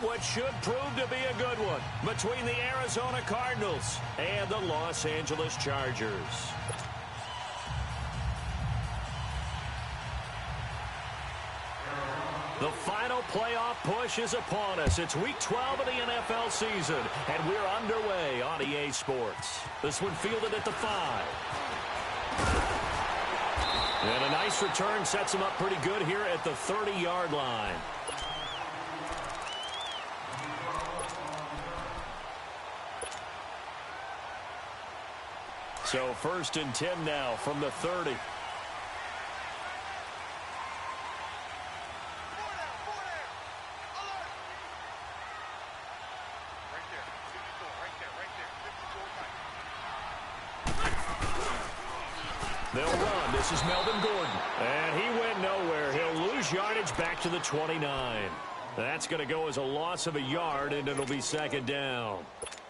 what should prove to be a good one between the Arizona Cardinals and the Los Angeles Chargers. The final playoff push is upon us. It's Week 12 of the NFL season, and we're underway on EA Sports. This one fielded at the 5. And a nice return sets him up pretty good here at the 30-yard line. So 1st and 10 now from the 30. They'll run. This is Melvin Gordon. And he went nowhere. He'll lose yardage back to the 29. That's going to go as a loss of a yard, and it'll be 2nd down.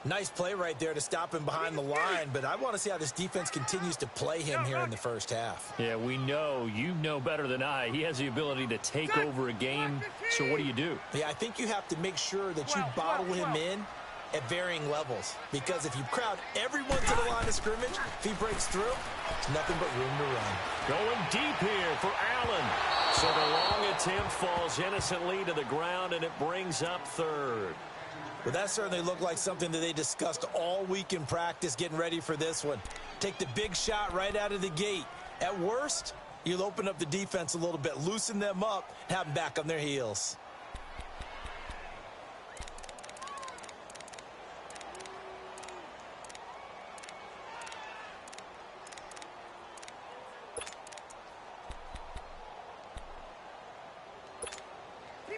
Nice play right there to stop him behind the line, but I want to see how this defense continues to play him here in the first half. Yeah, we know. You know better than I. He has the ability to take over a game, so what do? Yeah, I think you have to make sure that you bottle him in at varying levels, because if you crowd everyone to the line of scrimmage, if he breaks through, it's nothing but room to run. Going deep here for Allen. So the long attempt falls innocently to the ground, and it brings up 3rd. Well, that certainly looked like something that they discussed all week in practice getting ready for this one. Take the big shot right out of the gate. At worst, you'll open up the defense a little bit, loosen them up, have them back on their heels.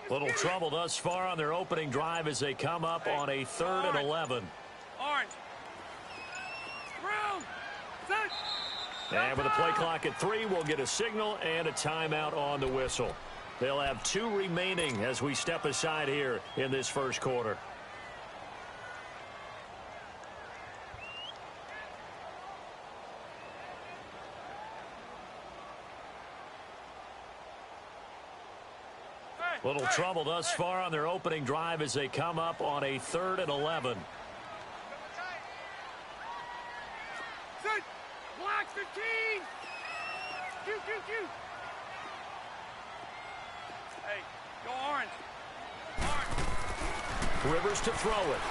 Little trouble thus far on their opening drive as they come up on a 3rd and 11. Orange. Brown. And with the play clock at 3, we'll get a signal and a timeout on the whistle. They'll have 2 remaining as we step aside here in this first quarter. Little trouble thus far on their opening drive as they come up on a 3rd and 11. Block 15. Q. Hey, go orange. Rivers to throw it.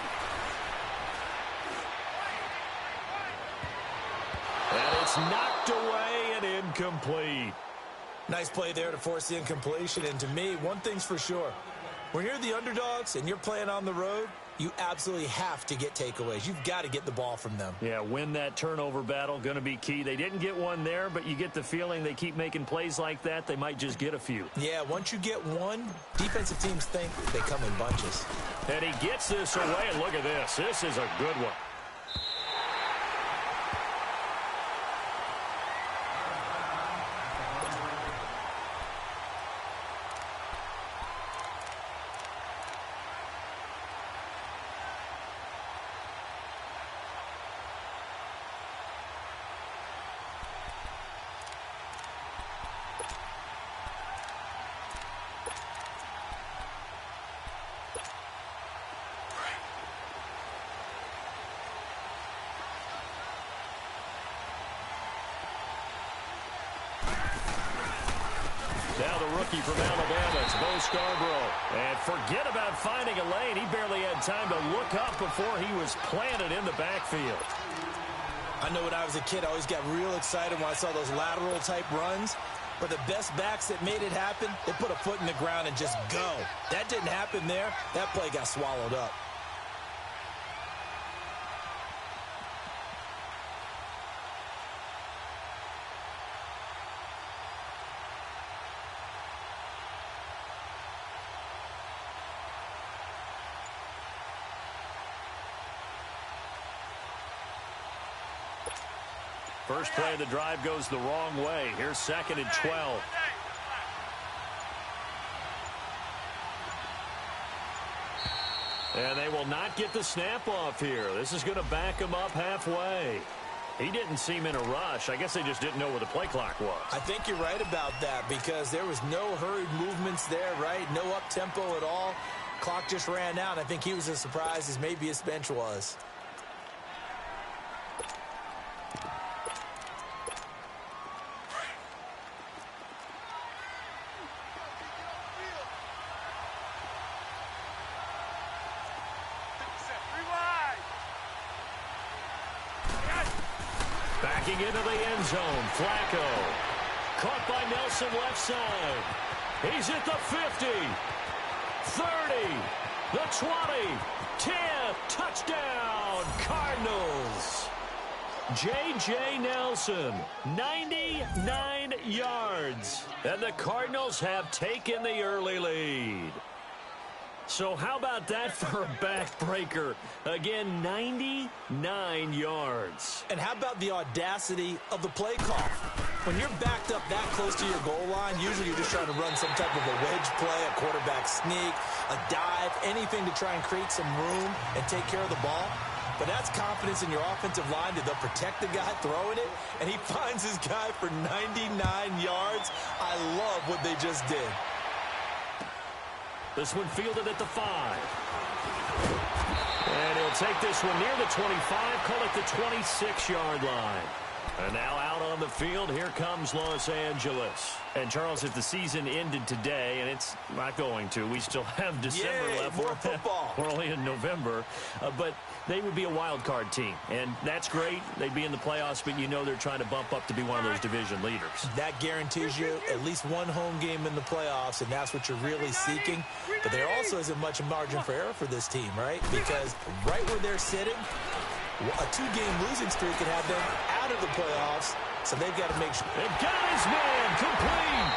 And it's knocked away and incomplete. Nice play there to force the incompletion. And to me, one thing's for sure. When you're the underdogs and you're playing on the road, you absolutely have to get takeaways. You've got to get the ball from them. Yeah, win that turnover battle, going to be key. They didn't get one there, but you get the feeling they keep making plays like that, they might just get a few. Yeah, once you get one, defensive teams think they come in bunches. And he gets this away, and look at this. This is a good one. Now the rookie from Alabama, it's Bo Scarborough. And forget about finding a lane. He barely had time to look up before he was planted in the backfield. I know when I was a kid, I always got real excited when I saw those lateral-type runs. But the best backs that made it happen, they put a foot in the ground and just go. That didn't happen there. That play got swallowed up. First play of the drive goes the wrong way. Here's 2nd and 12. And they will not get the snap off here. This is going to back him up halfway. He didn't seem in a rush. I guess they just didn't know where the play clock was. I think you're right about that because there was no hurried movements there, right? No up-tempo at all. clock just ran out. I think he was as surprised as maybe his bench was. Backing into the end zone, Flacco. Caught by Nelson left side. He's at the 50, 30, the 20, 10, touchdown, Cardinals. J.J. Nelson, 99 yards. And the Cardinals have taken the early lead. So how about that for a backbreaker? Again, 99 yards. And how about the audacity of the play call? When you're backed up that close to your goal line, usually you're just trying to run some type of a wedge play, a quarterback sneak, a dive, anything to try and create some room and take care of the ball. But that's confidence in your offensive line that they'll protect the guy throwing it, and he finds his guy for 99 yards. I love what they just did. This one fielded at the 5. And he'll take this one near the 25, call it the 26-yard line. And now out on the field, here comes Los Angeles. And, Charles, if the season ended today, and it's not going to, we still have December left. More football. We're only in November. But they would be a wild card team. And that's great. They'd be in the playoffs, but you know they're trying to bump up to be one of those division leaders. That guarantees you at least one home game in the playoffs, and that's what you're really seeking. But there also isn't much margin for error for this team, right? Because right where they're sitting, a 2-game losing streak could have them out of the playoffs, so they've got to make sure. They've got his man complete.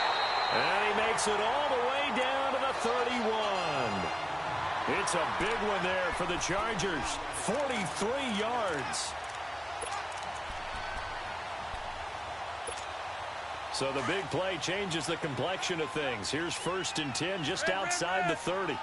And he makes it all the way down to the 31. It's a big one there for the Chargers. 43 yards. So the big play changes the complexion of things. Here's 1st and 10 just outside the 30.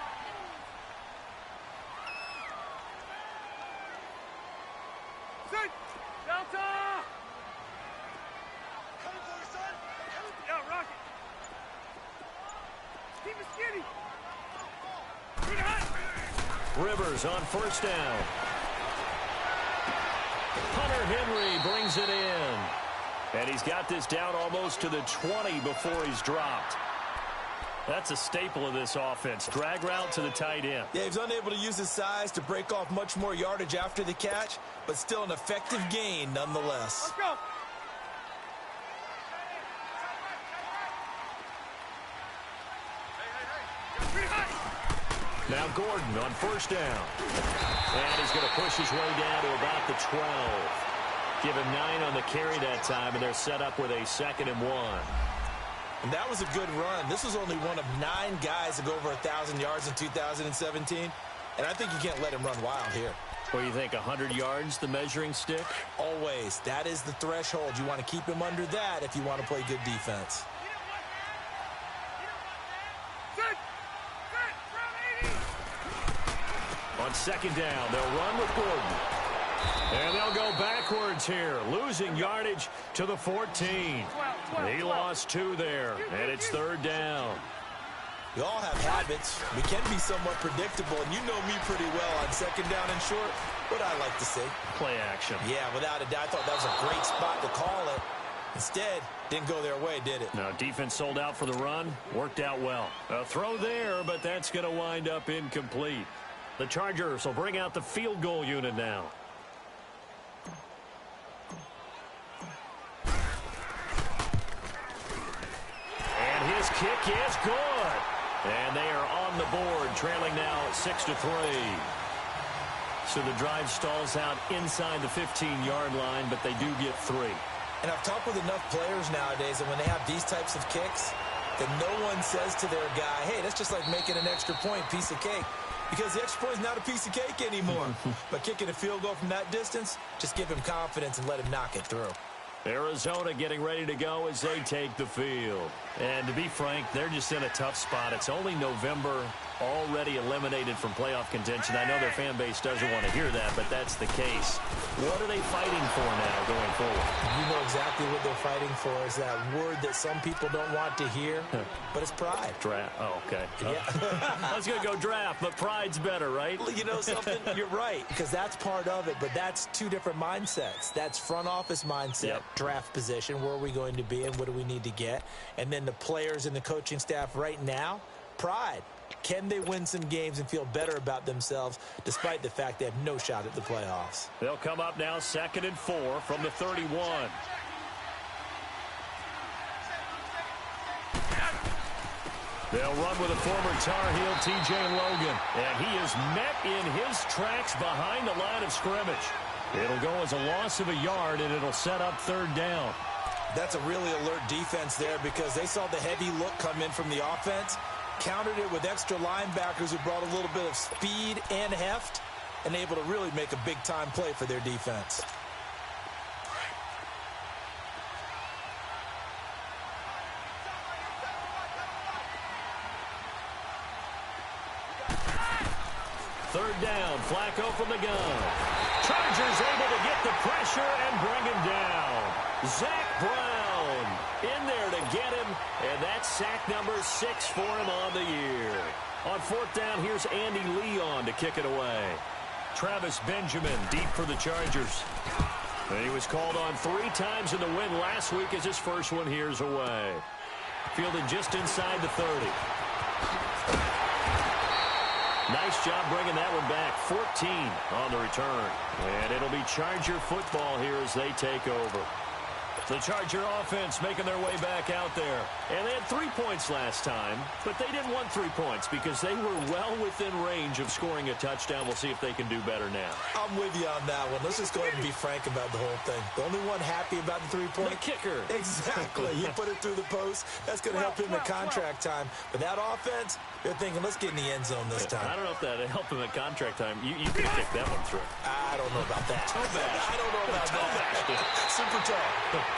Rivers on 1st down. Hunter Henry brings it in. And he's got this down almost to the 20 before he's dropped. That's a staple of this offense. Drag route to the tight end. Yeah, he's unable to use his size to break off much more yardage after the catch, but still an effective gain nonetheless. Let's go. Now Gordon on 1st down. And he's going to push his way down to about the 12. Give him 9 on the carry that time, and they're set up with a 2nd and 1. And that was a good run. This was only one of 9 guys to go over 1,000 yards in 2017. And I think you can't let him run wild here. What do you think, 100 yards, the measuring stick? Always. That is the threshold. You want to keep him under that if you want to play good defense. On 2nd down, they'll run with Gordon. And they'll go backwards here, losing yardage to the 14. He lost 2 there, and it's 3rd down. We all have habits. We can be somewhat predictable, and you know me pretty well on 2nd down and short. What I like to see. Play action. Yeah, without a doubt. I thought that was a great spot to call it. Instead, didn't go their way, did it? No, defense sold out for the run. Worked out well. A throw there, but that's going to wind up incomplete. The Chargers will bring out the field goal unit now. And his kick is good. And they are on the board, trailing now 6-3. So the drive stalls out inside the 15-yard line, but they do get 3. And I've talked with enough players nowadays that when they have these types of kicks, that no one says to their guy, hey, that's just like making an extra point, piece of cake. Because the extra point is not a piece of cake anymore. But kicking a field goal from that distance, just give him confidence and let him knock it through. Arizona getting ready to go as they take the field. And to be frank, they're just in a tough spot. It's only November, already eliminated from playoff contention. I know their fan base doesn't want to hear that, but that's the case. What are they fighting for now going forward? You know exactly what they're fighting for is that word that some people don't want to hear, but it's pride. Draft. Oh, okay. Yeah. I was going to go draft, but pride's better, right? You know something? You're right, because that's part of it, but that's two different mindsets. That's front office mindset, draft position, where are we going to be and what do we need to get? And then the players and the coaching staff right now, pride. Can they win some games and feel better about themselves despite the fact they have no shot at the playoffs? They'll come up now 2nd and 4 from the 31. They'll run with a former Tar Heel, T.J. Logan. And he is met in his tracks behind the line of scrimmage. It'll go as a loss of a yard, and it'll set up 3rd down. That's a really alert defense there because they saw the heavy look come in from the offense, countered it with extra linebackers who brought a little bit of speed and heft, and able to really make a big-time play for their defense. Third down, Flacco from the gun. Chargers able to get the pressure and bring him down. Zach Brown in there to get him, and that's sack number 6 for him on the year. On 4th down, here's Andy Leon to kick it away. Travis Benjamin deep for the Chargers. And he was called on 3 times in the win last week as his first one here's away. Fielded just inside the 30. Nice job bringing that one back. 14 on the return. And it'll be Charger football here as they take over. The Charger offense making their way back out there. And they had 3 points last time, but they didn't want 3 points because they were well within range of scoring a touchdown. We'll see if they can do better now. I'm with you on that one. Let's just go ahead and be frank about the whole thing. The only one happy about the 3-point? The kicker. Exactly. You put it through the post. That's going to help him at contract time. But that offense, they're thinking, let's get in the end zone this time. I don't know if that helped him at contract time. You could kick that one through. I don't know about that. I don't know about that. Super tall.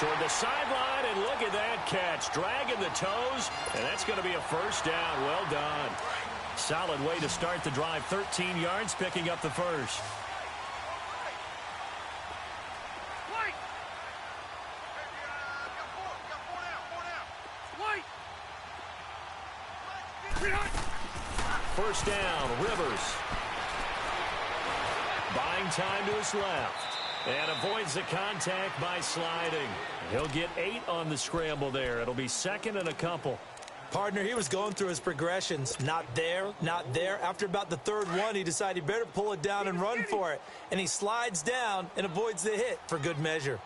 Toward the sideline, and look at that catch. Dragging the toes, and that's going to be a first down. Well done. Solid way to start the drive. 13 yards, picking up the first. First down, Rivers. Buying time to his left. And avoids the contact by sliding. He'll get 8 on the scramble there. It'll be 2nd and a couple. Partner, he was going through his progressions. Not there, not there. After about the 3rd one, he decided he better pull it down and run for it. And he slides down and avoids the hit for good measure.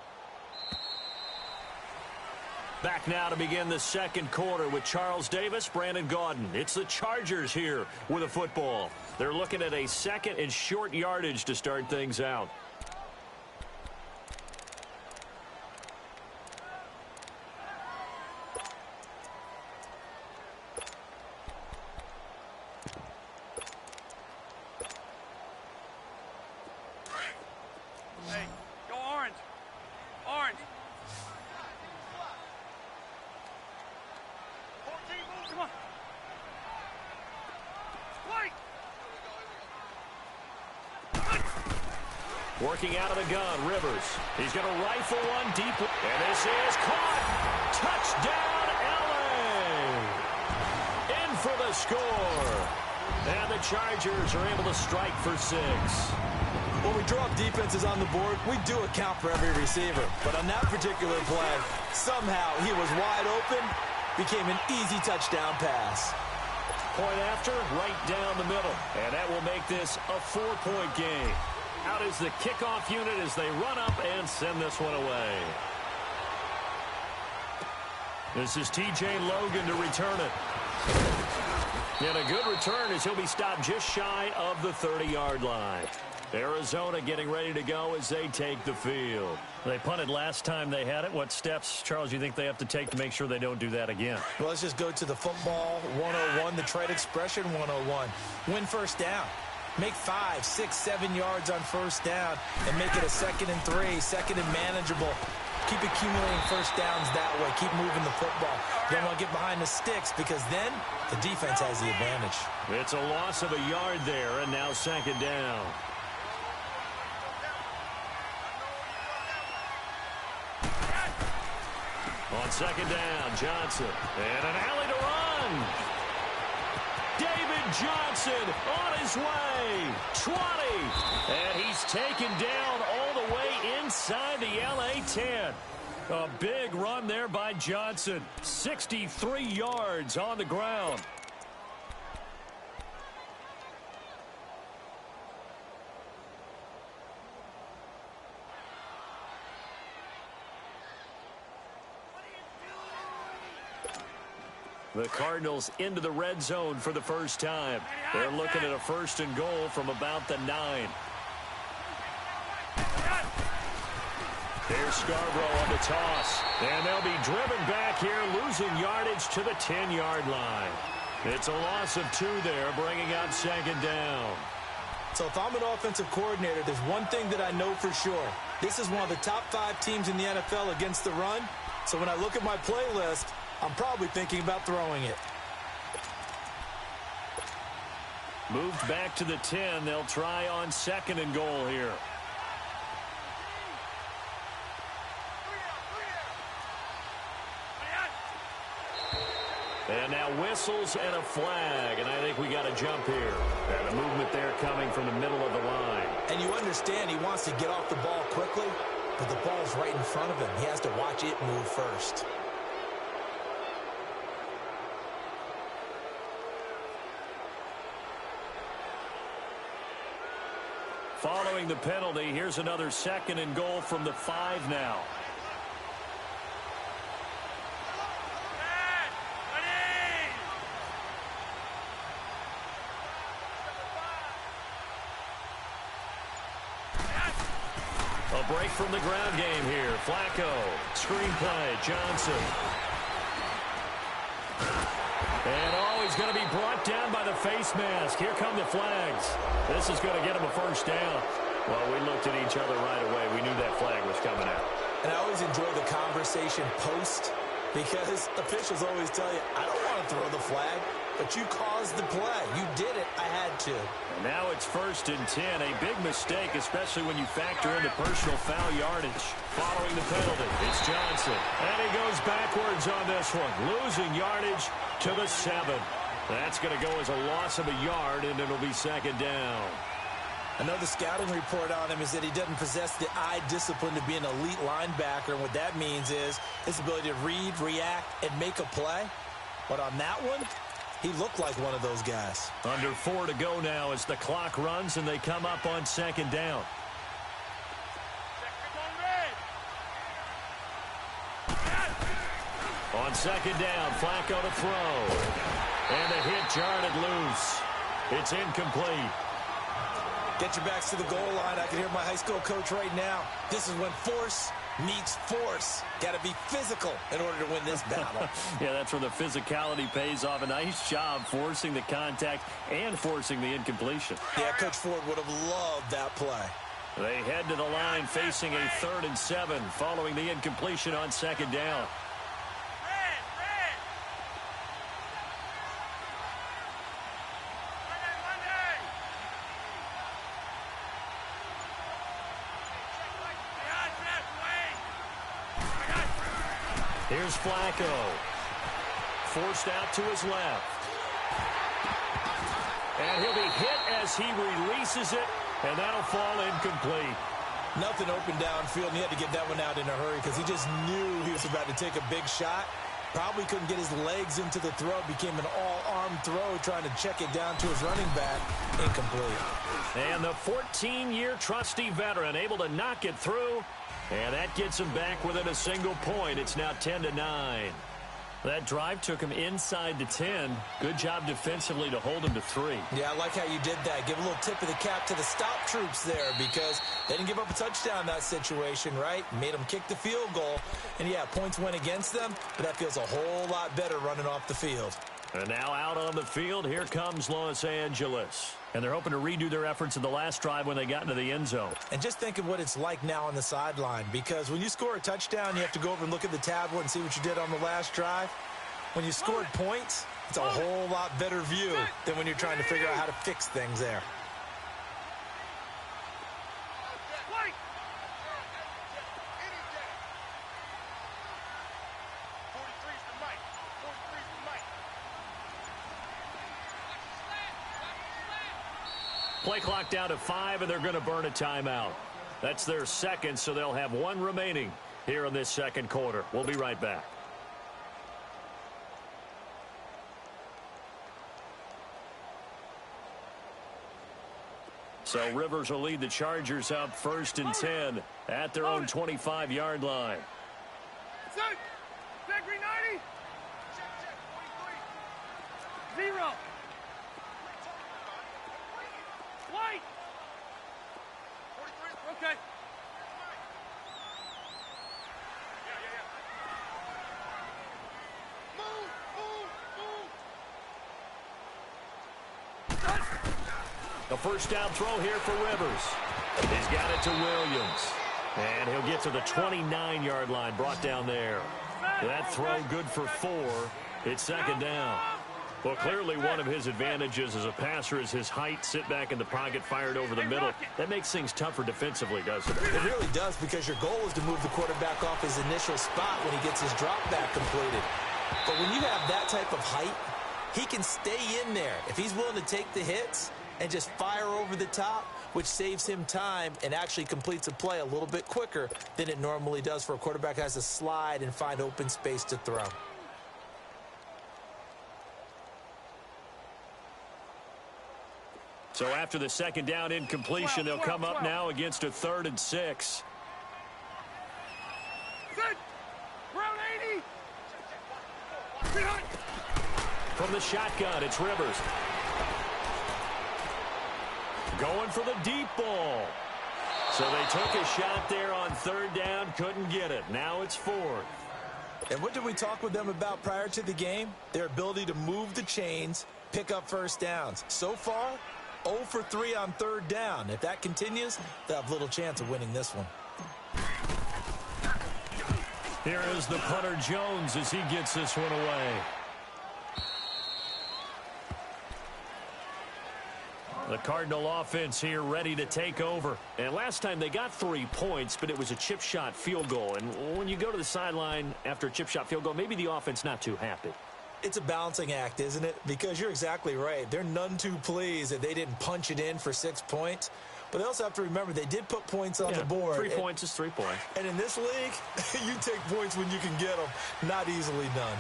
Back now to begin the 2nd quarter with Charles Davis, Brandon Gaudin. It's the Chargers here with a football. They're looking at a 2nd and short yardage to start things out. Hey, go orange. Orange. 14, come on. White. Working out of the gun, Rivers. He's going to rifle one deep. And this is caught. Touchdown, LA. In for the score. And the Chargers are able to strike for 6. When we drop defenses on the board, we do account for every receiver. But on that particular play, somehow he was wide open, became an easy touchdown pass. Point after, right down the middle. And that will make this a 4-point game. Out is the kickoff unit as they run up and send this one away. This is T.J. Logan to return it. And a good return as he'll be stopped just shy of the 30-yard line. Arizona getting ready to go as they take the field. They punted last time they had it. What steps, Charles, you think they have to take to make sure they don't do that again? Well, let's just go to the football 101, the trade expression 101. Win first down. Make 5, 6, 7 yards on first down and make it a 2nd and 3, 2nd and manageable. Keep accumulating first downs that way. Keep moving the football. You don't want to get behind the sticks because then the defense has the advantage. It's a loss of a yard there, and now second down. On second down, Johnson. And an alley to run. David Johnson on his way. 20. And he's taken down all the way inside the LA 10. A big run there by Johnson. 63 yards on the ground. The Cardinals into the red zone for the first time. They're looking at a first and goal from about the 9. There's Scarborough on the toss. And they'll be driven back here, losing yardage to the 10-yard line. It's a loss of 2 there, bringing up second down. So if I'm an offensive coordinator, there's one thing that I know for sure. This is one of the top 5 teams in the NFL against the run. So when I look at my playlist, I'm probably thinking about throwing it. Moved back to the 10. They'll try on second and goal here. And now whistles and a flag, and I think we got a jump here. And a movement there coming from the middle of the line. And you understand he wants to get off the ball quickly, but the ball's right in front of him. He has to watch it move first. Following the penalty, here's another second and goal from the 5 now. A break from the ground game here. Flacco, screenplay, Johnson. And he's going to be brought down by the face mask. Here come the flags. This is going to get him a first down. Well, we looked at each other right away. We knew that flag was coming out. And I always enjoy the conversation post because officials always tell you, I don't want to throw the flag, but you caused the play. You did it. I had to. And now it's 1st and 10. A big mistake, especially when you factor in the personal foul yardage. Following the penalty, it's Johnson. And he goes backwards on this one, losing yardage to the 7. That's going to go as a loss of a yard, and it'll be second down. I know the scouting report on him is that he doesn't possess the eye discipline to be an elite linebacker, and what that means is his ability to read, react, and make a play. But on that one, he looked like one of those guys. Under 4 to go now as the clock runs and they come up on second down. On second down, Flacco to throw. And the hit jarred it loose. It's incomplete. Get your backs to the goal line. I can hear my high school coach right now. This is when force meets force. Got to be physical in order to win this battle. Yeah, that's where the physicality pays off. A nice job forcing the contact and forcing the incompletion. Yeah, Coach Ford would have loved that play. They head to the line facing a 3rd and 7 following the incompletion on second down. Here's Flacco. Forced out to his left. And he'll be hit as he releases it, and that'll fall incomplete. Nothing open downfield, and he had to get that one out in a hurry because he just knew he was about to take a big shot. Probably couldn't get his legs into the throw. Became an all-arm throw, trying to check it down to his running back. Incomplete. And the 14-year trusty veteran able to knock it through. And that gets him back within a single point. It's now 10-9. That drive took him inside the 10. Good job defensively to hold him to 3. Yeah, I like how you did that. Give a little tip of the cap to the stop troops there because they didn't give up a touchdown in that situation, right? Made them kick the field goal. And, yeah, points went against them, but that feels a whole lot better running off the field. And now out on the field, here comes Los Angeles. And they're hoping to redo their efforts in the last drive when they got into the end zone. And just think of what it's like now on the sideline, because when you score a touchdown, you have to go over and look at the tablet and see what you did on the last drive. When you scored points, it's a whole lot better view than when you're trying to figure out how to fix things there. Play clock down to 5, and they're going to burn a timeout. That's their second, so they'll have one remaining here in this second quarter. We'll be right back. So Rivers will lead the Chargers up 1st and 10 at their own 25-yard line. Check, 90. 0. White. 43. Okay. The first down throw here for Rivers. He's got it to Williams. And he'll get to the 29-yard line, brought down there. That throw good for 4. It's second down. Well, clearly one of his advantages as a passer is his height. Sit back in the pocket, fired over the middle. That makes things tougher defensively, doesn't it? It really does, because your goal is to move the quarterback off his initial spot when he gets his drop back completed. But when you have that type of height, he can stay in there if he's willing to take the hits and just fire over the top, which saves him time and actually completes a play a little bit quicker than it normally does for a quarterback who has to slide and find open space to throw. So after the second down incompletion, they'll come up now against a 3rd and 6. Round 80. From the shotgun, it's Rivers. Going for the deep ball. So they took a shot there on 3rd down, couldn't get it. Now it's 4th. And what did we talk with them about prior to the game? Their ability to move the chains, pick up first downs. So far, 0 for 3 on 3rd down. If that continues, they'll have little chance of winning this one. Here is the punter Jones as he gets this one away. The Cardinal offense here ready to take over. And last time they got 3 points, but it was a chip shot field goal. And when you go to the sideline after a chip shot field goal, maybe the offense not too happy. It's a balancing act, isn't it? Because you're exactly right. They're none too pleased that they didn't punch it in for 6 points. But they also have to remember they did put points on the board. 3 points is 3 points. And in this league, you take points when you can get them. Not easily done.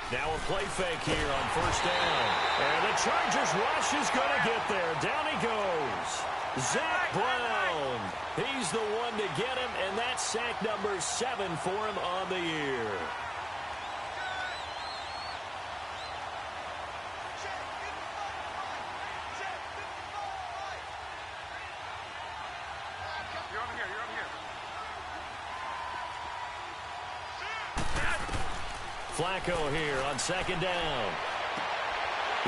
Now a play fake here on 1st down. And the Chargers rush is going to get there. Down he goes. Zach Brown. He's the one to get him, and that's sack number 7 for him on the year. You're over here. Flacco here on 2nd down.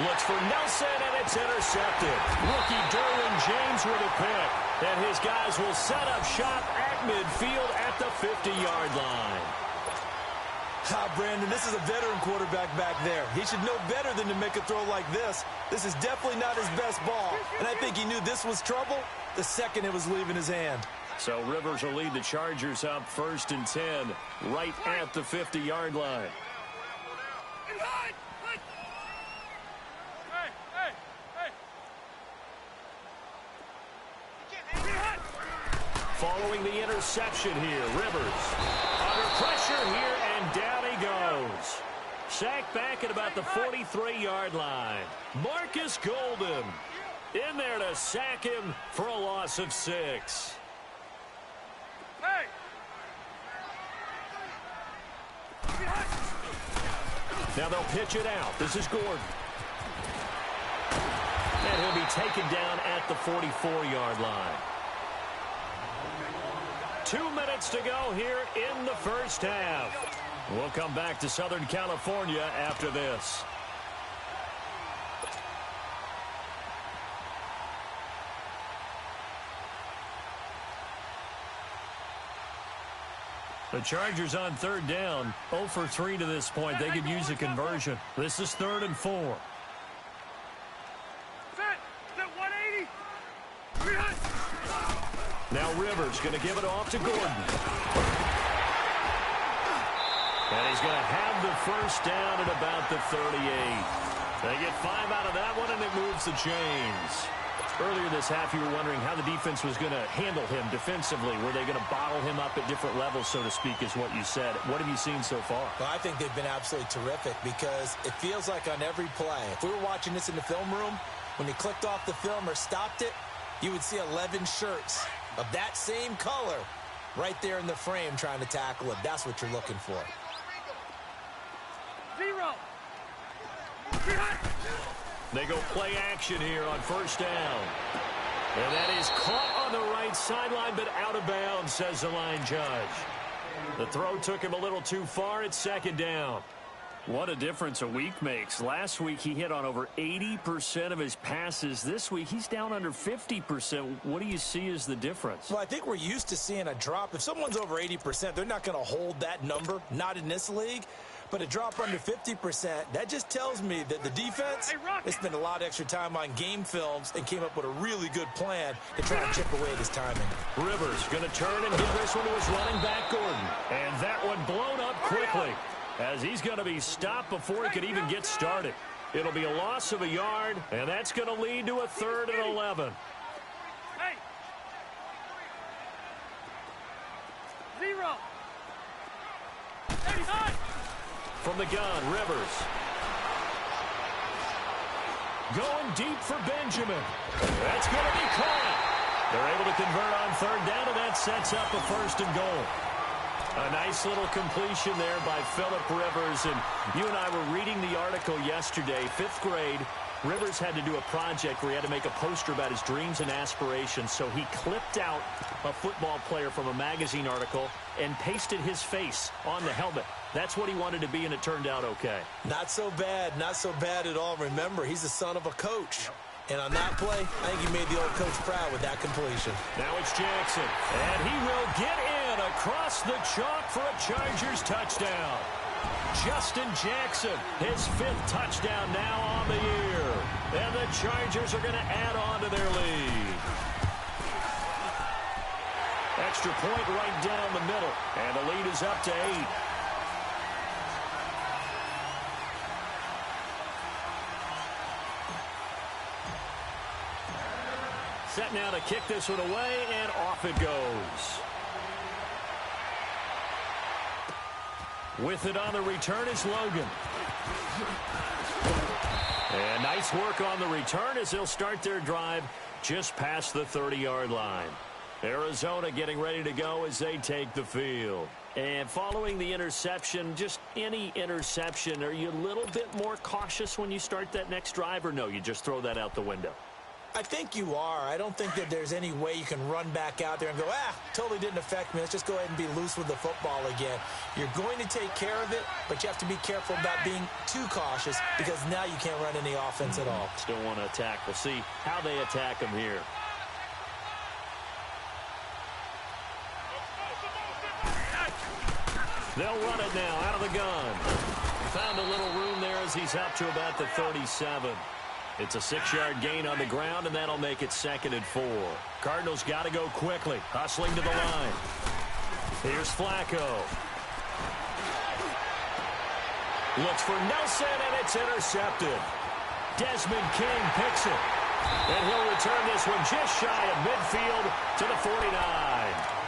Looks for Nelson, and it's intercepted. Rookie Derwin James with a pick. And his guys will set up shop at midfield at the 50-yard line. Brandon, this is a veteran quarterback back there. He should know better than to make a throw like this. This is definitely not his best ball. And I think he knew this was trouble the second it was leaving his hand. So Rivers will lead the Chargers up 1st and 10 right at the 50-yard line. Following the interception here, Rivers under pressure here, and down he goes. Sacked back at about the 43-yard line. Marcus Golden in there to sack him for a loss of 6. Now they'll pitch it out. This is Gordon. And he'll be taken down at the 44-yard line. 2 minutes to go here in the first half. We'll come back to Southern California after this. The Chargers on third down, 0 for 3 to this point. They could use a conversion. This is 3rd and 4. Now Rivers going to give it off to Gordon. And he's going to have the first down at about the 38. They get 5 out of that one, and it moves the chains. Earlier this half, you were wondering how the defense was going to handle him defensively. Were they going to bottle him up at different levels, so to speak, is what you said. What have you seen so far? Well, I think they've been absolutely terrific because it feels like on every play, if we were watching this in the film room, when he clicked off the film or stopped it, you would see 11 shirts of that same color right there in the frame trying to tackle him. That's what you're looking for. 0. They go play action here on first down. And that is caught on the right sideline, but out of bounds, says the line judge. The throw took him a little too far. It's 2nd down. What a difference a week makes. Last week, he hit on over 80% of his passes. This week, he's down under 50%. What do you see as the difference? Well, I think we're used to seeing a drop. If someone's over 80%, they're not going to hold that number, not in this league. But a drop under 50%, that just tells me that the defense, they spent a lot of extra time on game films and came up with a really good plan to try and chip away at his timing. Rivers going to turn and give this one to his running back, Gordon. And that one blown up quickly as he's going to be stopped before he could even get started. It'll be a loss of a yard, and that's going to lead to a 3rd and 11. Hey. 0. 85. From the gun, Rivers. Going deep for Benjamin. That's going to be caught. They're able to convert on 3rd down, and that sets up a 1st and goal. A nice little completion there by Phillip Rivers. And you and I were reading the article yesterday, 5th grade. Rivers had to do a project where he had to make a poster about his dreams and aspirations. So he clipped out a football player from a magazine article and pasted his face on the helmet. That's what he wanted to be, and it turned out okay. Not so bad at all. Remember, he's the son of a coach. And on that play, I think he made the old coach proud with that completion. Now it's Jackson, and he will get in across the chalk for a Chargers touchdown. Justin Jackson, his 5th touchdown now on the year. And the Chargers are going to add on to their lead. Extra point right down the middle, and the lead is up to 8. Set now to kick this one away, and off it goes. With it on the return is Logan. And nice work on the return as they'll start their drive just past the 30-yard line. Arizona getting ready to go as they take the field. And following the interception, just any interception, are you a little bit more cautious when you start that next drive, or no, you just throw that out the window? I think you are. I don't think that there's any way you can run back out there and go, totally didn't affect me. Let's just go ahead and be loose with the football again. You're going to take care of it, but you have to be careful about being too cautious because now you can't run any offense at all. Still want to attack. We'll see how they attack them here. They'll run it now out of the gun. Found a little room there as he's up to about the 37. It's a 6-yard gain on the ground, and that'll make it 2nd and 4. Cardinals got to go quickly, hustling to the line. Here's Flacco. Looks for Nelson, and it's intercepted. Desmond King picks it. And he'll return this one just shy of midfield to the 49.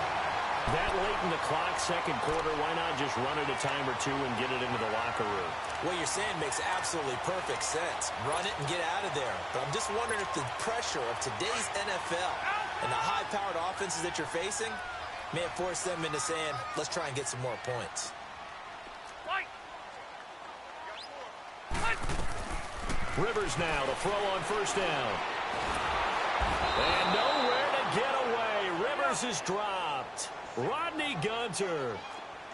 That late in the clock, 2nd quarter, why not just run it a time or two and get it into the locker room? What you're saying makes absolutely perfect sense. Run it and get out of there. But I'm just wondering if the pressure of today's NFL and the high-powered offenses that you're facing may have forced them into saying, let's try and get some more points. Fight. Rivers now to throw on first down. And nowhere to get away. Rivers is dropped. Rodney Gunter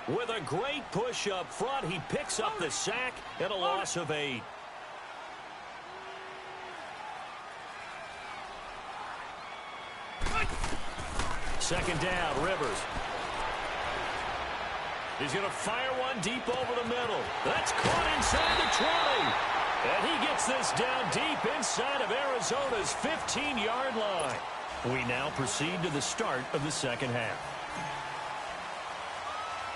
with a great push up front. He picks up the sack and a loss of 8. Second down, Rivers. He's going to fire one deep over the middle. That's caught inside the 20. And he gets this down deep inside of Arizona's 15-yard line. We now proceed to the start of the second half.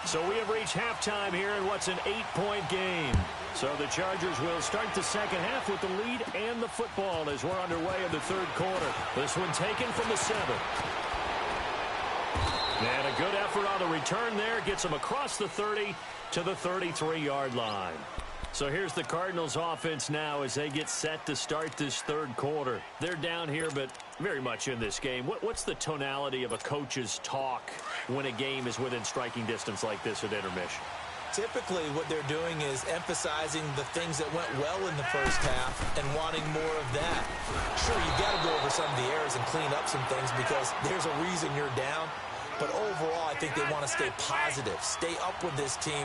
So we have reached halftime here in what's an 8-point game. So the Chargers will start the second half with the lead and the football as we're underway in the third quarter. This one taken from the 7. And a good effort on the return there. Gets them across the 30 to the 33-yard line. So here's the Cardinals offense now as they get set to start this third quarter. They're down here, but very much in this game. What's the tonality of a coach's talk when a game is within striking distance like this at intermission? Typically, what they're doing is emphasizing the things that went well in the first half and wanting more of that. Sure, you've got to go over some of the errors and clean up some things because there's a reason you're down. But overall, I think they want to stay positive, stay up with this team.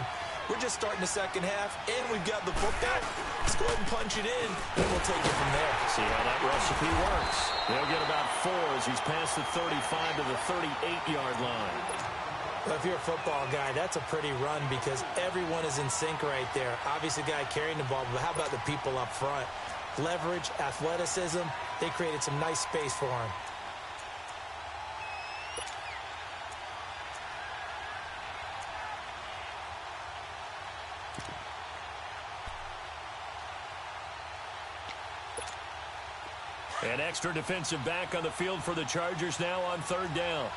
We're just starting the second half, and we've got the football. Let's go ahead and punch it in, and we'll take it from there. See how that recipe works. They'll get about 4 as he's past the 35 to the 38-yard line. Well, if you're a football guy, that's a pretty run because everyone is in sync right there. Obviously, the guy carrying the ball, but how about the people up front? Leverage, athleticism, they created some nice space for him. An extra defensive back on the field for the Chargers now on third down.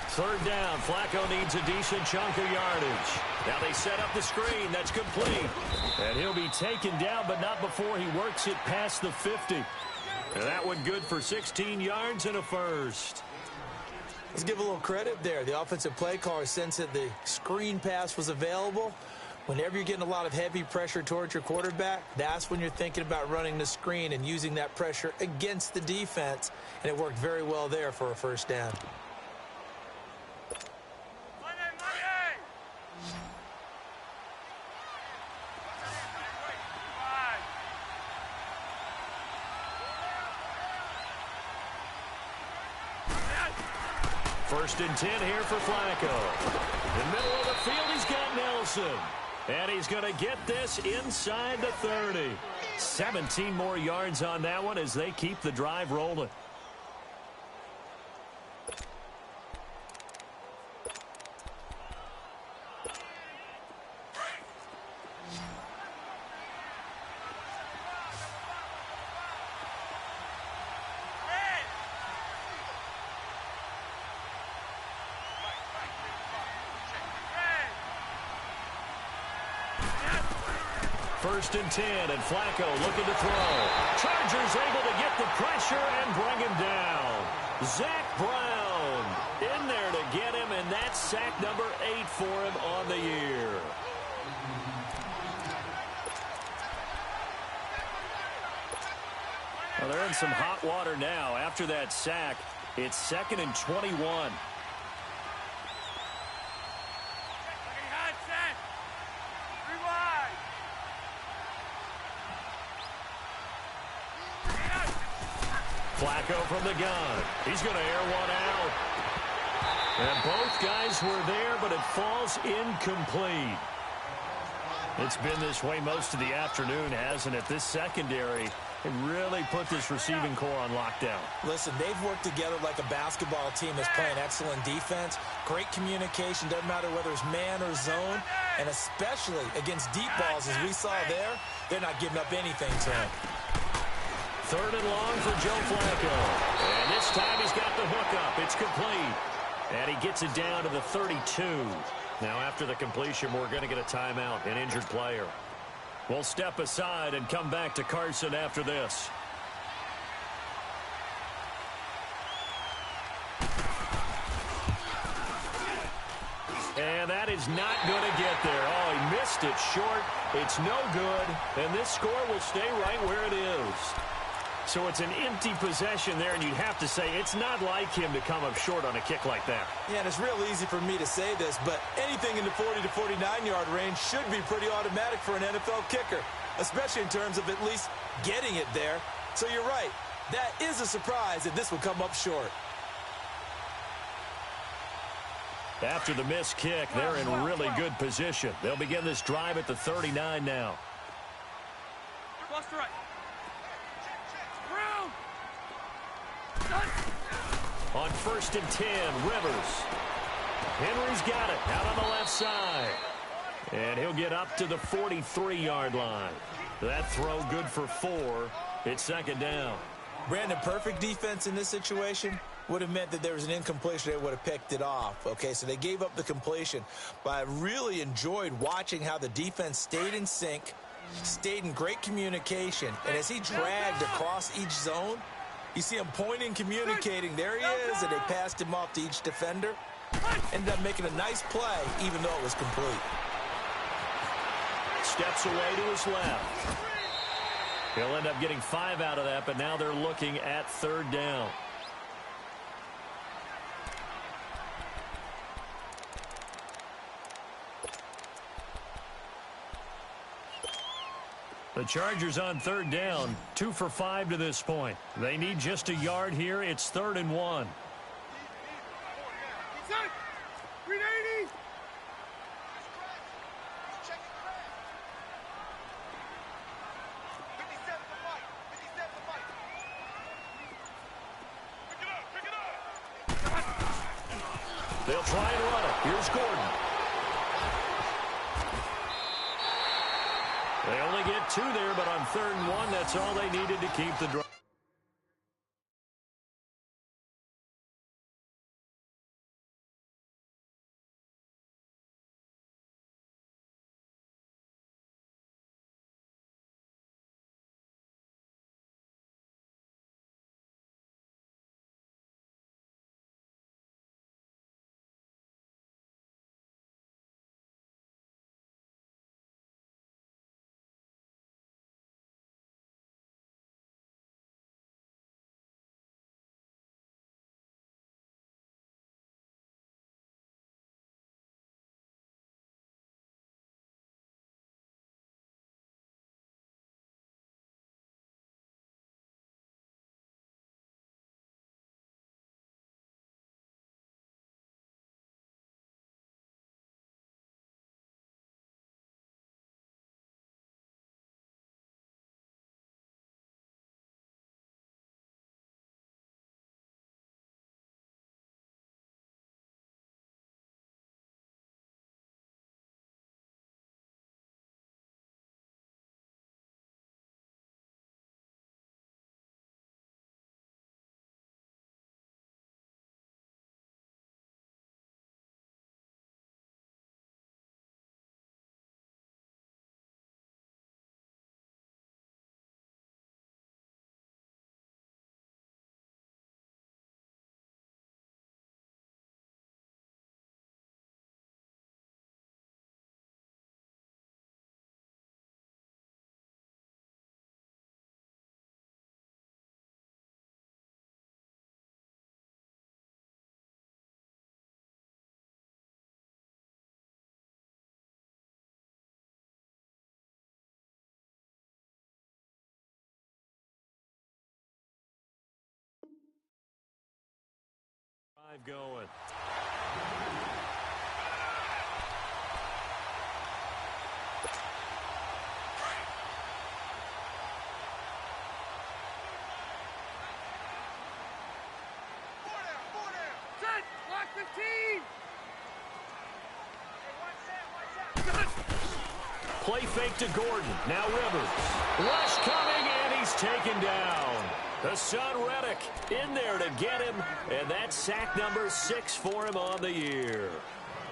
Third down, Flacco needs a decent chunk of yardage. Now they set up the screen, that's complete. And he'll be taken down, but not before he works it past the 50. And that one good for 16 yards and a first. Let's give a little credit there. The offensive play caller sensed that the screen pass was available. Whenever you're getting a lot of heavy pressure towards your quarterback, that's when you're thinking about running the screen and using that pressure against the defense. And it worked very well there for a first down. First and 10 here for Flacco. In the middle of the field, he's got Nelson. And he's going to get this inside the 30. 17 more yards on that one as they keep the drive rolling. First and 10, and Flacco looking to throw. Chargers able to get the pressure and bring him down. Zach Brown in there to get him, and that's sack number 8 for him on the year. Well, they're in some hot water now. After that sack, it's 2nd and 21. Flacco from the gun. He's going to air one out. And both guys were there, but it falls incomplete. It's been this way most of the afternoon, hasn't it? This secondary really put this receiving core on lockdown. Listen, they've worked together like a basketball team that's playing excellent defense. Great communication, doesn't matter whether it's man or zone. And especially against deep balls, as we saw there, they're not giving up anything to him. Third and long for Joe Flacco. And this time he's got the hook up. It's complete. And he gets it down to the 32. Now after the completion, we're going to get a timeout, an injured player. We'll step aside and come back to Carson after this. And that is not going to get there. Oh, he missed it short. It's no good, and this score will stay right where it is. So it's an empty possession there, and you'd have to say it's not like him to come up short on a kick like that. Yeah, and it's real easy for me to say this, but anything in the 40 to 49-yard range should be pretty automatic for an NFL kicker, especially in terms of at least getting it there. So you're right. That is a surprise that this will come up short. After the missed kick, they're in really good position. They'll begin this drive at the 39 now. Cross to right. Round. On 1st and 10, Rivers. Henry's got it out on the left side. And he'll get up to the 43-yard line. That throw good for 4. It's 2nd down. Brandon, perfect defense in this situation would have meant that there was an incompletion. They would have picked it off. Okay, so they gave up the completion. But I really enjoyed watching how the defense stayed in sync, stayed in great communication. And as he dragged across each zone, you see him pointing, communicating. There he is, and they passed him off to each defender. Ended up making a nice play, even though it was complete. Steps away to his left. He'll end up getting 5 out of that, but now they're looking at 3rd down. The Chargers on 3rd down, 2 for 5 to this point. They need just a yard here. It's 3rd and 1. Set. 380. They'll try and run it. Here's Gordon. They only get 2 there, but on 3rd and 1, that's all they needed to keep the drive. Going. Set. Block 15. Play fake to Gordon. Now Rivers. Rush coming, and he's taken down. Hassan Reddick in there to get him, and that's sack number 6 for him on the year.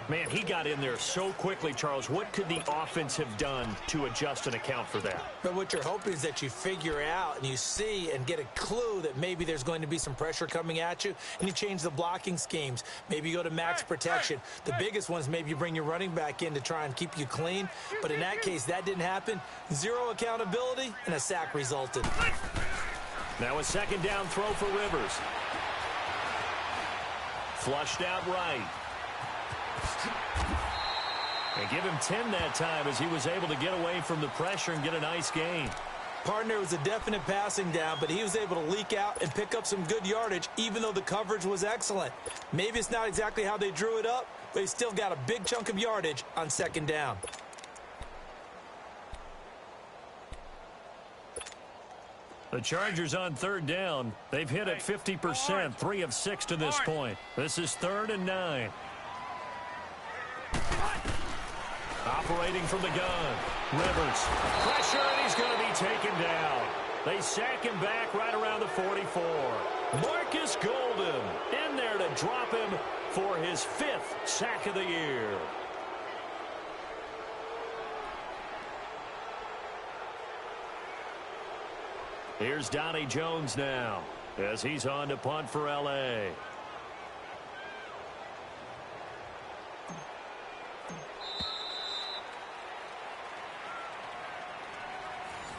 Man, he got in there so quickly, Charles. What could the offense have done to adjust and account for that? But what you're hoping is that you figure out and you see and get a clue that maybe there's going to be some pressure coming at you, and you change the blocking schemes. Maybe you go to max protection. The biggest one is maybe you bring your running back in to try and keep you clean. But in that case, that didn't happen. Zero accountability, and a sack resulted. Now a second down throw for Rivers. Flushed out right. And give him 10 that time as he was able to get away from the pressure and get a nice gain. Partner was a definite passing down, but he was able to leak out and pick up some good yardage, even though the coverage was excellent. Maybe it's not exactly how they drew it up, but he still got a big chunk of yardage on second down. The Chargers on third down. They've hit it 50%, 3 of 6 to this point. This is 3rd and 9. Operating from the gun. Rivers. Pressure, and he's going to be taken down. They sack him back right around the 44. Marcus Golden in there to drop him for his 5th sack of the year. Here's Donnie Jones now as he's on to punt for L.A.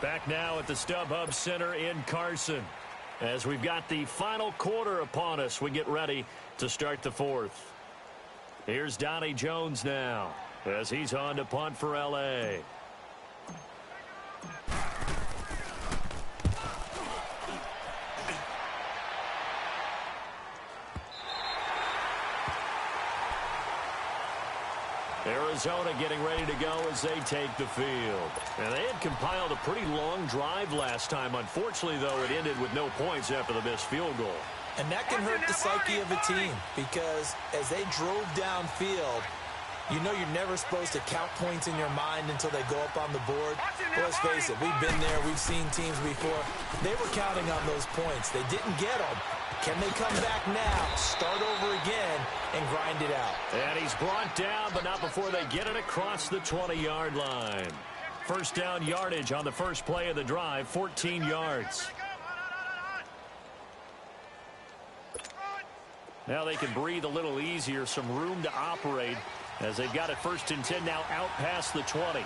Back now at the StubHub Center in Carson. As we've got the final quarter upon us, we get ready to start the 4th. Here's Donnie Jones now as he's on to punt for L.A. Arizona getting ready to go as they take the field. And they had compiled a pretty long drive last time. Unfortunately, though, it ended with no points after the missed field goal. And that can hurt the psyche of a team because as they drove downfield, you know you're never supposed to count points in your mind until they go up on the board. But let's face it, we've been there. We've seen teams before. They were counting on those points. They didn't get them. Can they come back now, start over again, and grind it out? And he's brought down, but not before they get it across the 20-yard line. First down yardage on the first play of the drive, 14 yards. Now they can breathe a little easier, some room to operate as they've got it 1st and 10 now out past the 20.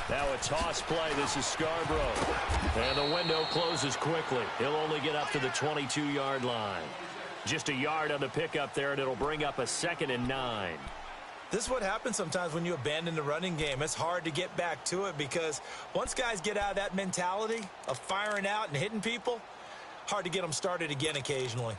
Now a toss play. This is Scarborough. And the window closes quickly. He'll only get up to the 22-yard line. Just a yard on the pickup there, and it'll bring up a 2nd and 9. This is what happens sometimes when you abandon the running game. It's hard to get back to it because once guys get out of that mentality of firing out and hitting people, hard to get them started again occasionally.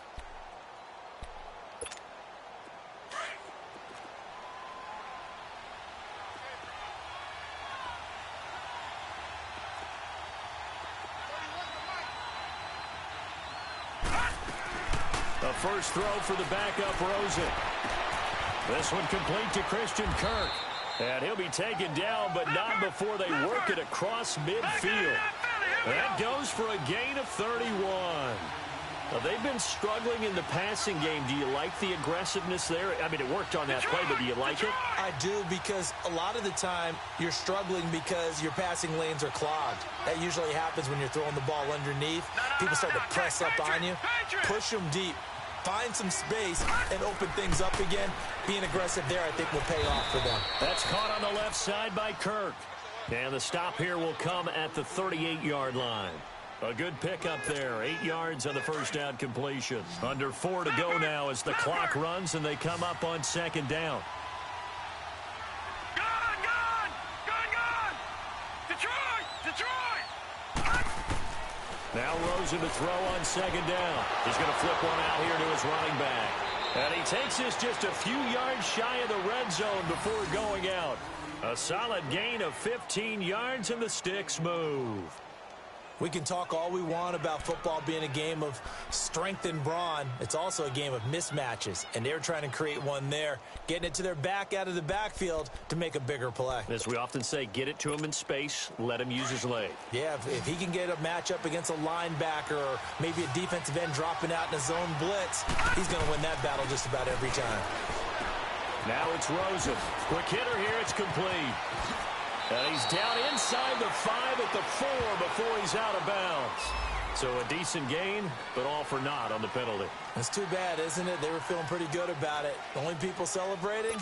The first throw for the backup Rosen. This one complete to Christian Kirk. And he'll be taken down, but not before they work it across midfield. That goes for a gain of 31. Now, they've been struggling in the passing game. Do you like the aggressiveness there? I mean, it worked on that play, but do you like it? I do, because a lot of the time you're struggling because your passing lanes are clogged. That usually happens when you're throwing the ball underneath. People start to press up on you. Push them deep. Find some space and open things up again. Being aggressive there, I think, will pay off for them. That's caught on the left side by Kirk. And the stop here will come at the 38-yard line. A good pickup there. 8 yards on the first down completion. Under 4 to go now as the clock runs and they come up on 2nd down. Gone! Detroit! Now Rosen to throw on 2nd down. He's going to flip one out here to his running back. And he takes this just a few yards shy of the red zone before going out. A solid gain of 15 yards and the sticks move. We can talk all we want about football being a game of strength and brawn. It's also a game of mismatches, and they're trying to create one there, getting it to their back out of the backfield to make a bigger play. As we often say, get it to him in space, let him use his leg. Yeah, if he can get a matchup against a linebacker or maybe a defensive end dropping out in a zone blitz, he's going to win that battle just about every time. Now it's Rosen. Quick hitter here, it's complete. And he's down inside the 5 at the 4 before he's out of bounds. So a decent gain, but all for naught on the penalty. It's too bad, isn't it? They were feeling pretty good about it. The only people celebrating,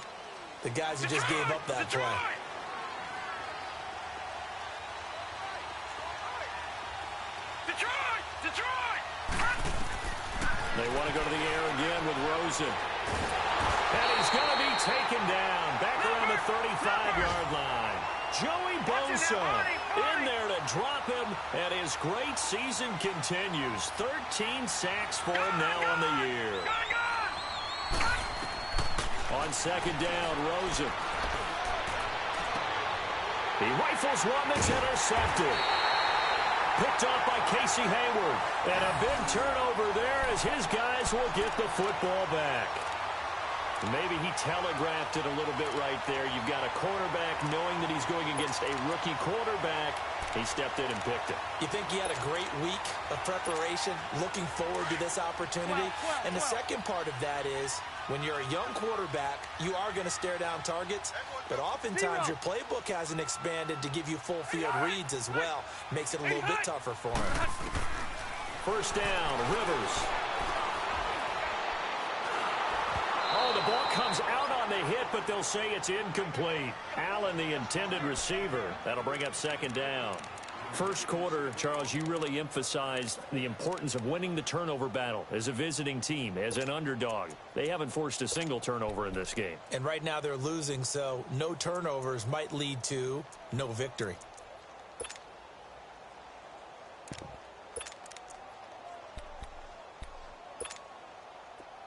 the guys who just gave up that play. They want to go to the air again with Rosen. And he's going to be taken down back around the 35-yard line. Joey Bosa in there to drop him, and his great season continues. 13 sacks for him now on the year. On second down, Rosen. He rifles one that's intercepted. Picked up by Casey Hayward. And a big turnover there as his guys will get the football back. Maybe he telegraphed it a little bit right there. You've got a quarterback knowing that he's going against a rookie quarterback. He stepped in and picked it. You think he had a great week of preparation, looking forward to this opportunity? And the second part of that is, when you're a young quarterback, you are going to stare down targets, but oftentimes your playbook hasn't expanded to give you full field reads as well. Makes it a little bit tougher for him. First down, Rivers. Oh, the ball comes out on the hit, but they'll say it's incomplete. Allen, the intended receiver. That'll bring up second down. First quarter, Charles, you really emphasized the importance of winning the turnover battle as a visiting team, as an underdog. They haven't forced a single turnover in this game. And right now they're losing, so no turnovers might lead to no victory.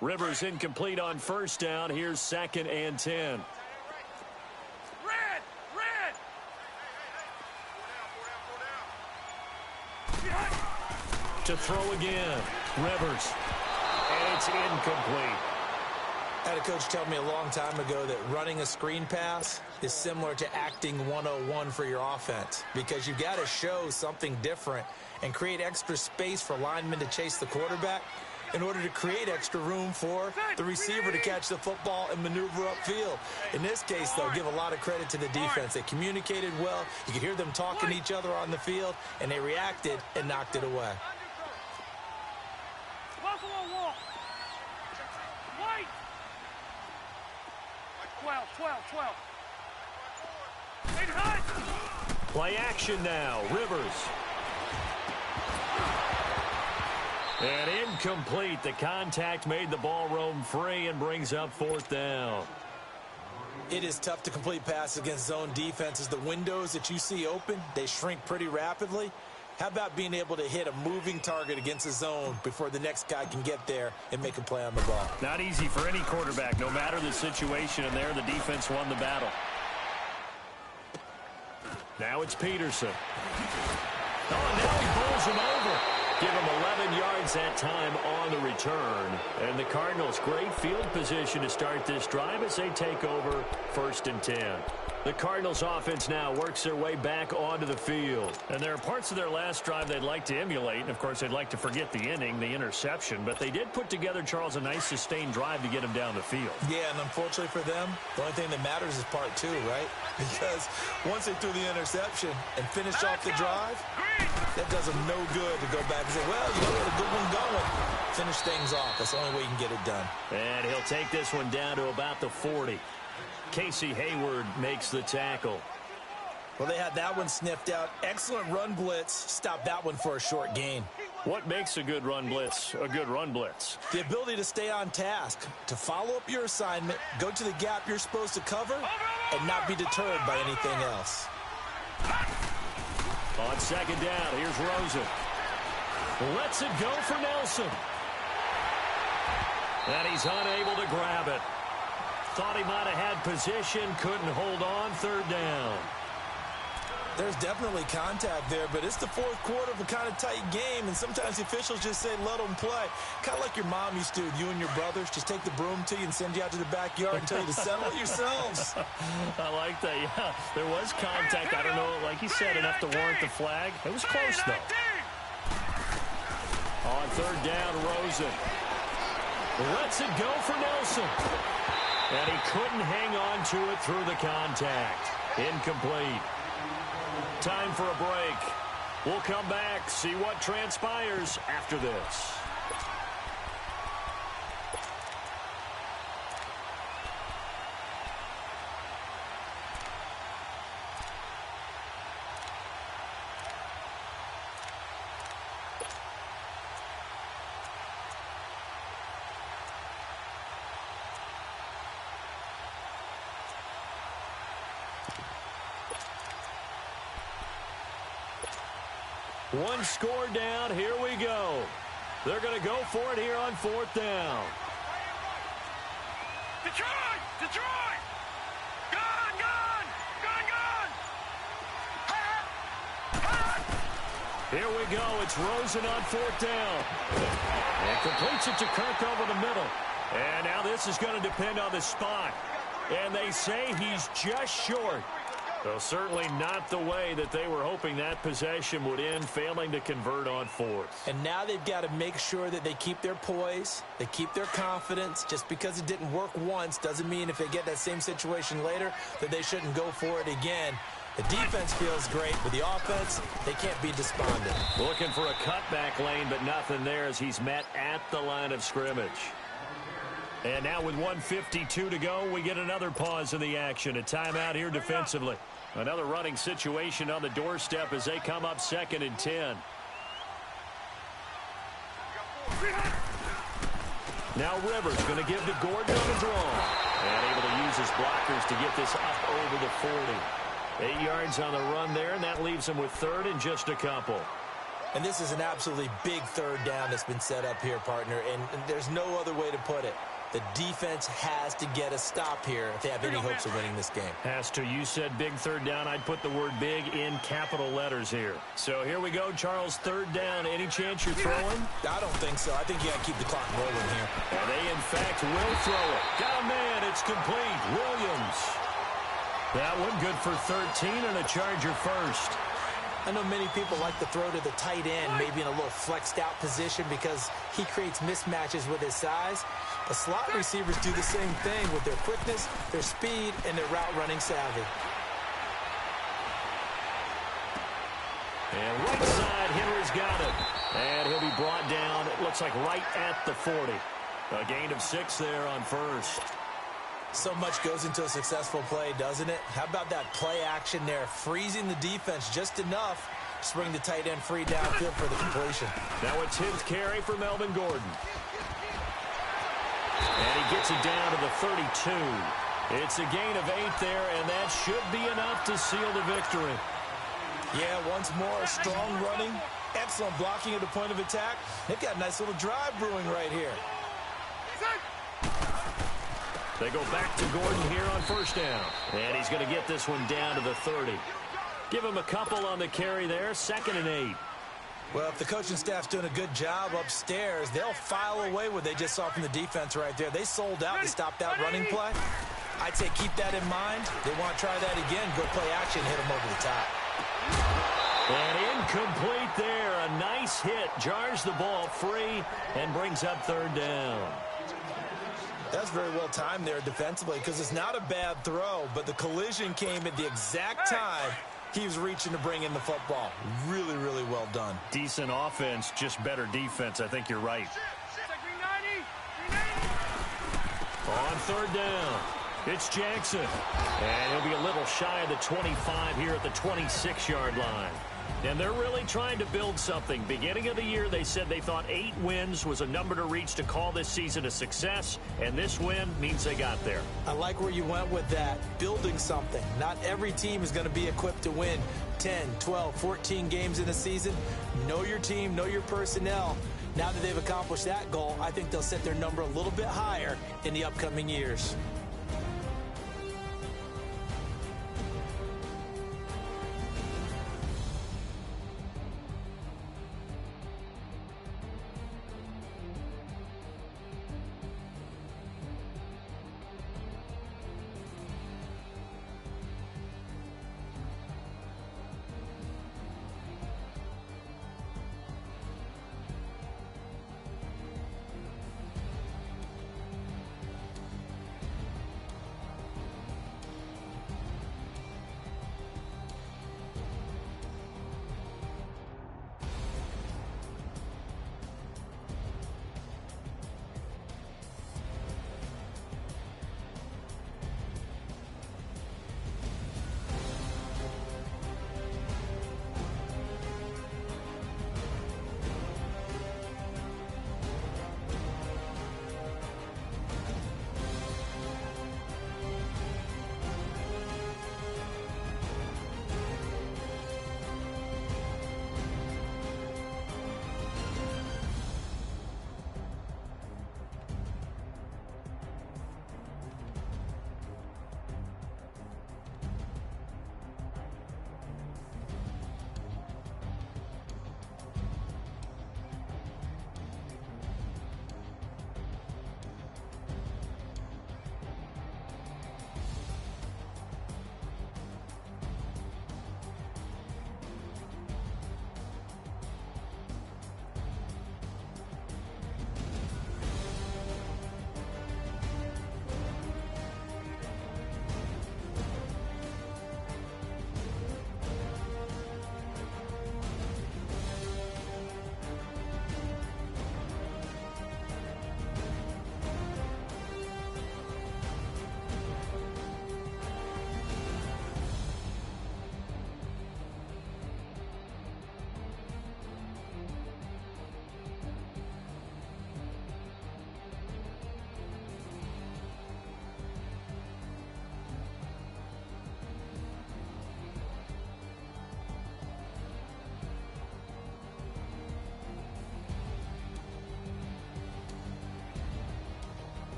Rivers incomplete on first down. Here's second and 10. Red! To throw again. Rivers. And it's incomplete. I had a coach tell me a long time ago that running a screen pass is similar to acting 101 for your offense, because you've got to show something different and create extra space for linemen to chase the quarterback in order to create extra room for the receiver to catch the football and maneuver upfield. In this case, though, give a lot of credit to the defense. They communicated well. You could hear them talking to each other on the field, and they reacted and knocked it away. Buffalo Wolf. White. 12. Play action now. Rivers. And incomplete. The contact made the ball roam free and brings up fourth down. It is tough to complete passes against zone defenses. The windows that you see open, they shrink pretty rapidly. How about being able to hit a moving target against a zone before the next guy can get there and make a play on the ball? Not easy for any quarterback, no matter the situation, and there the defense won the battle. Now it's Peterson. Oh, now he bowls him over. Give him 11 yards that time on the return. And the Cardinals, great field position to start this drive as they take over first and 10. The Cardinals offense now works their way back onto the field. And there are parts of their last drive they'd like to emulate. And, of course, they'd like to forget the inning, the interception. But they did put together, Charles, a nice sustained drive to get him down the field. Yeah, and unfortunately for them, the only thing that matters is part two, right? Because once they threw the interception and finished off the drive, that does them no good to go back and say, well, you know, we had a good one going. Finish things off. That's the only way you can get it done. And he'll take this one down to about the 40. Casey Hayward makes the tackle. Well, they had that one sniffed out. Excellent run blitz. Stopped that one for a short gain. What makes a good run blitz a good run blitz? The ability to stay on task, to follow up your assignment, go to the gap you're supposed to cover, and not be deterred by anything else. On second down, here's Rosen. Lets it go for Nelson. And he's unable to grab it. Thought he might have had position, couldn't hold on, third down. There's definitely contact there, but it's the fourth quarter of a kind of tight game, and sometimes the officials just say, let them play. Kind of like your mom used to with you and your brothers. Just take the broom to you and send you out to the backyard and tell you to settle it yourselves. I like that, yeah. There was contact. I don't know, like you said, enough to warrant the flag. It was close, though. On third down, Rosen lets it go for Nelson. And he couldn't hang on to it through the contact. Incomplete. Time for a break. We'll come back, see what transpires after this. One score down. Here we go. They're going to go for it here on fourth down. Detroit! Detroit! Gun! Gun! Gun! Gun! Here we go. It's Rosen on fourth down. And completes it to Kirk over the middle. And now this is going to depend on the spot. And they say he's just short. So certainly not the way that they were hoping that possession would end, failing to convert on fourth. And now they've got to make sure that they keep their poise, they keep their confidence. Just because it didn't work once doesn't mean if they get that same situation later that they shouldn't go for it again. The defense feels great, but the offense, they can't be despondent. Looking for a cutback lane, but nothing there as he's met at the line of scrimmage. And now with 1:52 to go, we get another pause in the action. A timeout here defensively. Another running situation on the doorstep as they come up 2nd and 10. Now Rivers going to give to Gordon on the draw. And able to use his blockers to get this up over the 40. 8 yards on the run there, and that leaves him with third and just a couple. And this is an absolutely big third down that's been set up here, partner, and there's no other way to put it. The defense has to get a stop here if they have any hopes of winning this game. Has to. You said big third down. I'd put the word big in capital letters here. So here we go, Charles, third down. Any chance you're throwing? I don't think so. I think you got to keep the clock rolling here. And they, in fact, will throw it. Got a man. It's complete. Williams. That one good for 13 and a Charger first. I know many people like to throw to the tight end, maybe in a little flexed out position because he creates mismatches with his size. The slot receivers do the same thing with their quickness, their speed, and their route running savvy. And right side, Henry's got it. And he'll be brought down, it looks like right at the 40. A gain of 6 there on first. So much goes into a successful play, doesn't it? How about that play action there, freezing the defense just enough to bring the tight end free downfield for the completion. Now it's his carry for Melvin Gordon. And he gets it down to the 32. It's a gain of 8 there, and that should be enough to seal the victory. Yeah, once more, strong running, excellent blocking at the point of attack. They've got a nice little drive brewing right here. They go back to Gordon here on first down. And he's going to get this one down to the 30. Give him a couple on the carry there, 2nd and 8. Well, if the coaching staff's doing a good job upstairs, they'll file away what they just saw from the defense right there. They sold out to stop that running play. I'd say keep that in mind. They want to try that again, go play action, hit them over the top. And incomplete there. A nice hit. Jars the ball free and brings up third down. That's very well timed there defensively because it's not a bad throw, but the collision came at the exact time he was reaching to bring in the football. Really, really well done. Decent offense, just better defense. I think you're right. On third down, it's Jackson. And he'll be a little shy of the 25 here at the 26-yard line. And they're really trying to build something. Beginning of the year, they said they thought 8 wins was a number to reach to call this season a success, and this win means they got there. I like where you went with that, building something. Not every team is going to be equipped to win 10, 12, 14 games in a season. Know your team, know your personnel. Now that they've accomplished that goal, I think they'll set their number a little bit higher in the upcoming years.